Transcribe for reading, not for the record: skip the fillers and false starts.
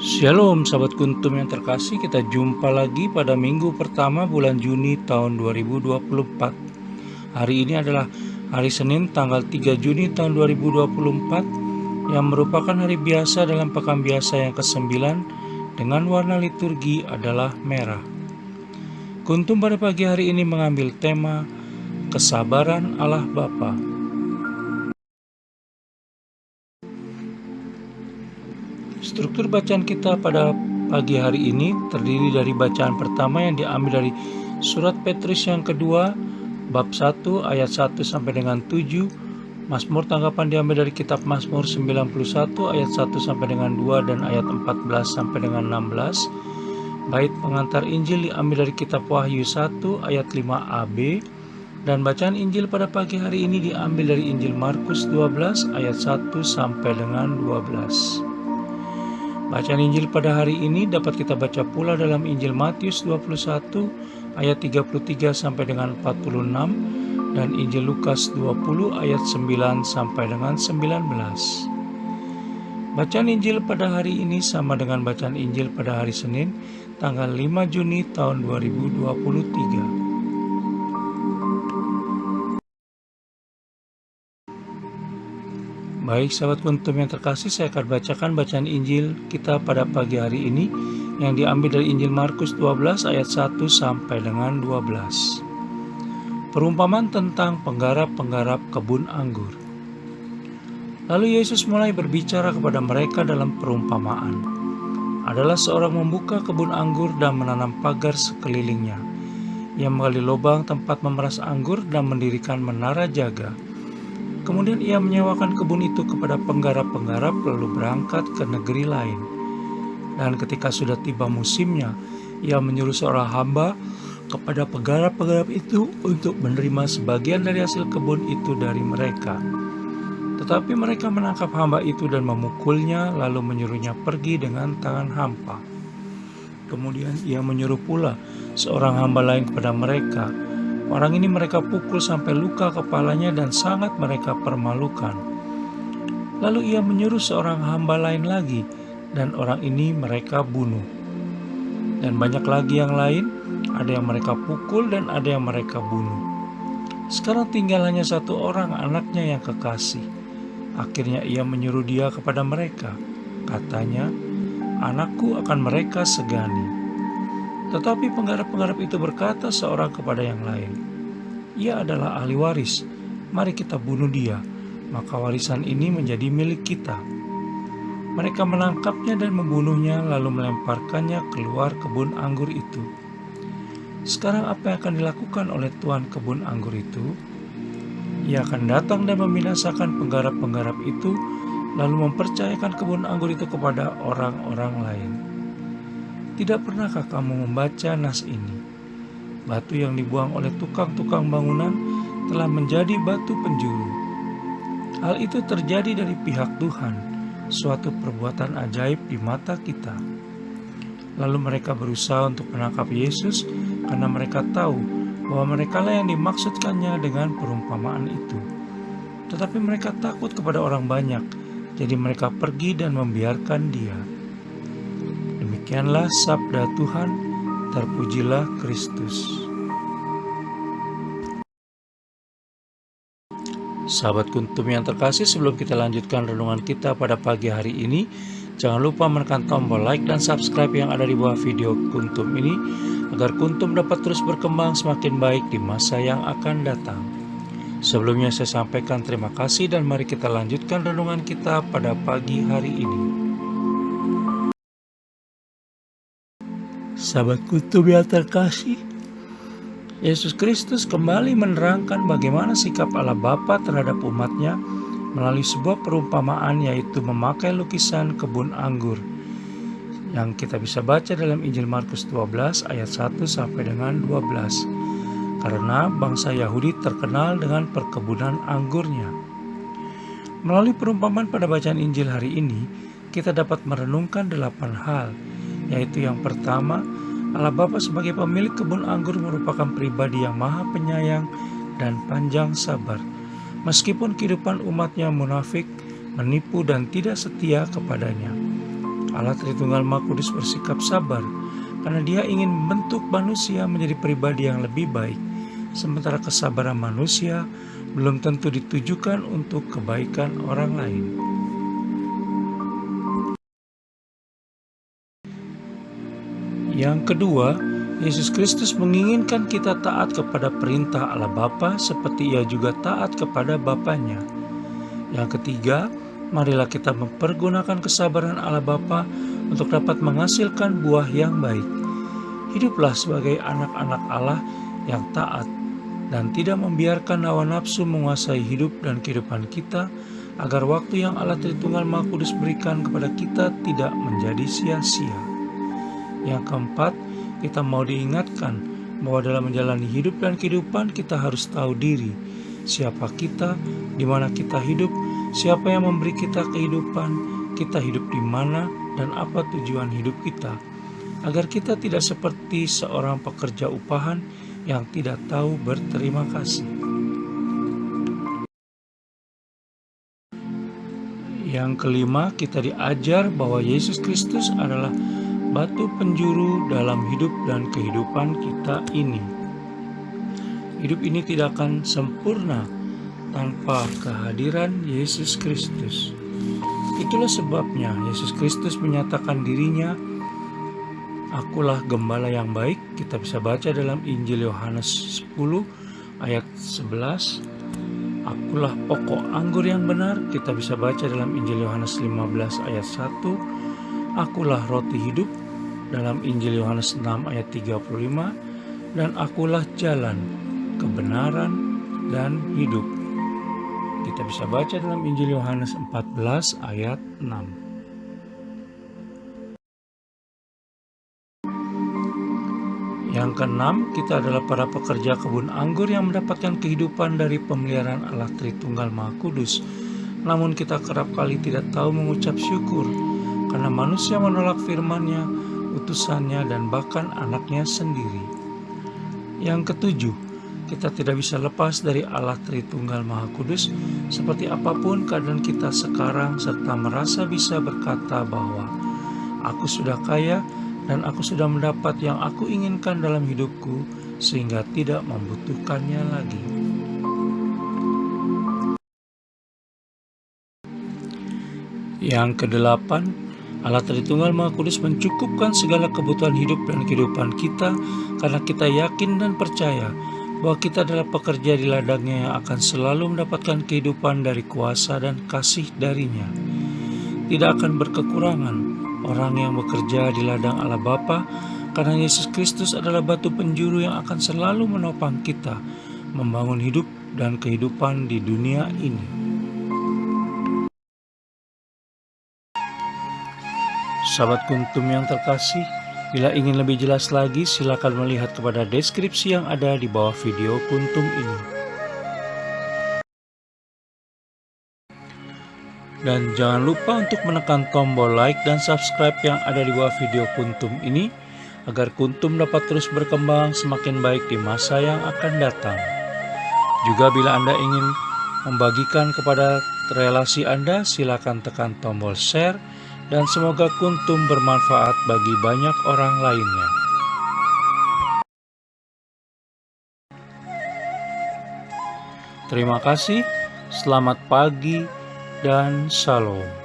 Shalom sahabat kuntum yang terkasih, kita jumpa lagi pada minggu pertama bulan Juni tahun 2024. Hari ini adalah hari Senin tanggal 3 Juni tahun 2024 yang merupakan hari biasa dalam pekan biasa yang ke-9 dengan warna liturgi adalah merah. Kuntum pada pagi hari ini mengambil tema kesabaran Allah Bapa. Struktur bacaan kita pada pagi hari ini terdiri dari bacaan pertama yang diambil dari surat Petrus yang kedua, bab 1 ayat 1 sampai dengan 7, Mazmur tanggapan diambil dari kitab Mazmur 91 ayat 1 sampai dengan 2 dan ayat 14 sampai dengan 16. Bait pengantar Injil diambil dari kitab Wahyu 1 ayat 5ab, dan bacaan Injil pada pagi hari ini diambil dari Injil Markus 12 ayat 1 sampai dengan 12. Bacaan Injil pada hari ini dapat kita baca pula dalam Injil Matius 21 ayat 33 sampai dengan 46 dan Injil Lukas 20 ayat 9 sampai dengan 19. Bacaan Injil pada hari ini sama dengan bacaan Injil pada hari Senin tanggal 5 Juni tahun 2023. Baik sahabat kuntum yang terkasih, saya akan bacakan bacaan Injil kita pada pagi hari ini yang diambil dari Injil Markus 12 ayat 1 sampai dengan 12. Perumpamaan tentang penggarap-penggarap kebun anggur. Lalu Yesus mulai berbicara kepada mereka dalam perumpamaan. Adalah seorang membuka kebun anggur dan menanam pagar sekelilingnya. Ia menggali lubang tempat memeras anggur dan mendirikan menara jaga. Kemudian ia menyewakan kebun itu kepada penggarap-penggarap lalu berangkat ke negeri lain. Dan ketika sudah tiba musimnya, ia menyuruh seorang hamba kepada penggarap-penggarap itu untuk menerima sebagian dari hasil kebun itu dari mereka. Tetapi mereka menangkap hamba itu dan memukulnya lalu menyuruhnya pergi dengan tangan hampa. Kemudian ia menyuruh pula seorang hamba lain kepada mereka. Orang ini mereka pukul sampai luka kepalanya dan sangat mereka permalukan. Lalu ia menyuruh seorang hamba lain lagi, dan orang ini mereka bunuh. Dan banyak lagi yang lain, ada yang mereka pukul dan ada yang mereka bunuh. Sekarang tinggal hanya satu orang anaknya yang kekasih. Akhirnya ia menyuruh dia kepada mereka. Katanya, "Anakku akan mereka segani." Tetapi penggarap-penggarap itu berkata seorang kepada yang lain, "Ia adalah ahli waris, mari kita bunuh dia, maka warisan ini menjadi milik kita." Mereka menangkapnya dan membunuhnya lalu melemparkannya keluar kebun anggur itu. Sekarang apa yang akan dilakukan oleh tuan kebun anggur itu? Ia akan datang dan membinasakan penggarap-penggarap itu lalu mempercayakan kebun anggur itu kepada orang-orang lain. Tidak pernahkah kamu membaca nas ini? Batu yang dibuang oleh tukang-tukang bangunan telah menjadi batu penjuru. Hal itu terjadi dari pihak Tuhan, suatu perbuatan ajaib di mata kita. Lalu mereka berusaha untuk menangkap Yesus karena mereka tahu bahwa merekalah yang dimaksudkannya dengan perumpamaan itu. Tetapi mereka takut kepada orang banyak, jadi mereka pergi dan membiarkan dia. Demikianlah sabda Tuhan, terpujilah Kristus. Sahabat kuntum yang terkasih, sebelum kita lanjutkan renungan kita pada pagi hari ini, jangan lupa menekan tombol like dan subscribe yang ada di bawah video kuntum ini, agar kuntum dapat terus berkembang semakin baik di masa yang akan datang. Sebelumnya saya sampaikan terima kasih dan mari kita lanjutkan renungan kita pada pagi hari ini. Sahabat kuntum yang terkasih, Yesus Kristus kembali menerangkan bagaimana sikap Allah Bapa terhadap umatnya melalui sebuah perumpamaan, yaitu memakai lukisan kebun anggur yang kita bisa baca dalam Injil Markus 12 ayat 1 sampai dengan 12. Karena bangsa Yahudi terkenal dengan perkebunan anggurnya. Melalui perumpamaan pada bacaan Injil hari ini, kita dapat merenungkan 8 hal, yaitu yang pertama, Allah Bapa sebagai pemilik kebun anggur merupakan pribadi yang maha penyayang dan panjang sabar. Meskipun kehidupan umatnya munafik, menipu dan tidak setia kepadanya. Allah Tritunggal Maha Kudus bersikap sabar karena Dia ingin membentuk manusia menjadi pribadi yang lebih baik, sementara kesabaran manusia belum tentu ditujukan untuk kebaikan orang lain. Yang kedua, Yesus Kristus menginginkan kita taat kepada perintah Allah Bapa seperti Ia juga taat kepada Bapanya. Yang ketiga, marilah kita mempergunakan kesabaran Allah Bapa untuk dapat menghasilkan buah yang baik. Hiduplah sebagai anak-anak Allah yang taat dan tidak membiarkan hawa nafsu menguasai hidup dan kehidupan kita, agar waktu yang Allah Tritunggal Maha Kudus berikan kepada kita tidak menjadi sia-sia. Yang keempat, kita mau diingatkan bahwa dalam menjalani hidup dan kehidupan kita harus tahu diri, siapa kita, di mana kita hidup, siapa yang memberi kita kehidupan, kita hidup di mana, dan apa tujuan hidup kita, agar kita tidak seperti seorang pekerja upahan yang tidak tahu berterima kasih. Yang kelima, kita diajar bahwa Yesus Kristus adalah batu penjuru dalam hidup dan kehidupan kita ini. Hidup ini tidak akan sempurna tanpa kehadiran Yesus Kristus. Itulah sebabnya Yesus Kristus menyatakan dirinya, "Akulah gembala yang baik." Kita bisa baca dalam Injil Yohanes 10 ayat 11. "Akulah pokok anggur yang benar." Kita bisa baca dalam Injil Yohanes 15 ayat 1. "Akulah roti hidup" dalam Injil Yohanes 6 ayat 35. Dan "Akulah jalan, kebenaran, dan hidup." Kita bisa baca dalam Injil Yohanes 14 ayat 6. Yang keenam, kita adalah para pekerja kebun anggur yang mendapatkan kehidupan dari pemeliharaan Allah Tritunggal Maha Kudus. Namun kita kerap kali tidak tahu mengucap syukur karena manusia menolak firman-Nya, utusannya, dan bahkan anaknya sendiri. Yang ketujuh, kita tidak bisa lepas dari Allah Tritunggal Maha Kudus seperti apapun keadaan kita sekarang, serta merasa bisa berkata bahwa "Aku sudah kaya dan aku sudah mendapat yang aku inginkan dalam hidupku, sehingga tidak membutuhkannya lagi." Yang kedelapan, Allah Tritunggal Maha Kudus mencukupkan segala kebutuhan hidup dan kehidupan kita karena kita yakin dan percaya bahwa kita adalah pekerja di ladang-Nya yang akan selalu mendapatkan kehidupan dari kuasa dan kasih dari-Nya. Tidak akan berkekurangan orang yang bekerja di ladang Allah Bapa, karena Yesus Kristus adalah batu penjuru yang akan selalu menopang kita membangun hidup dan kehidupan di dunia ini. Sahabat Kuntum yang terkasih, bila ingin lebih jelas lagi, silakan melihat kepada deskripsi yang ada di bawah video Kuntum ini. Dan jangan lupa untuk menekan tombol like dan subscribe yang ada di bawah video Kuntum ini, agar Kuntum dapat terus berkembang semakin baik di masa yang akan datang. Juga bila Anda ingin membagikan kepada relasi Anda, silakan tekan tombol share, dan semoga Kuntum bermanfaat bagi banyak orang lainnya. Terima kasih, selamat pagi, dan shalom.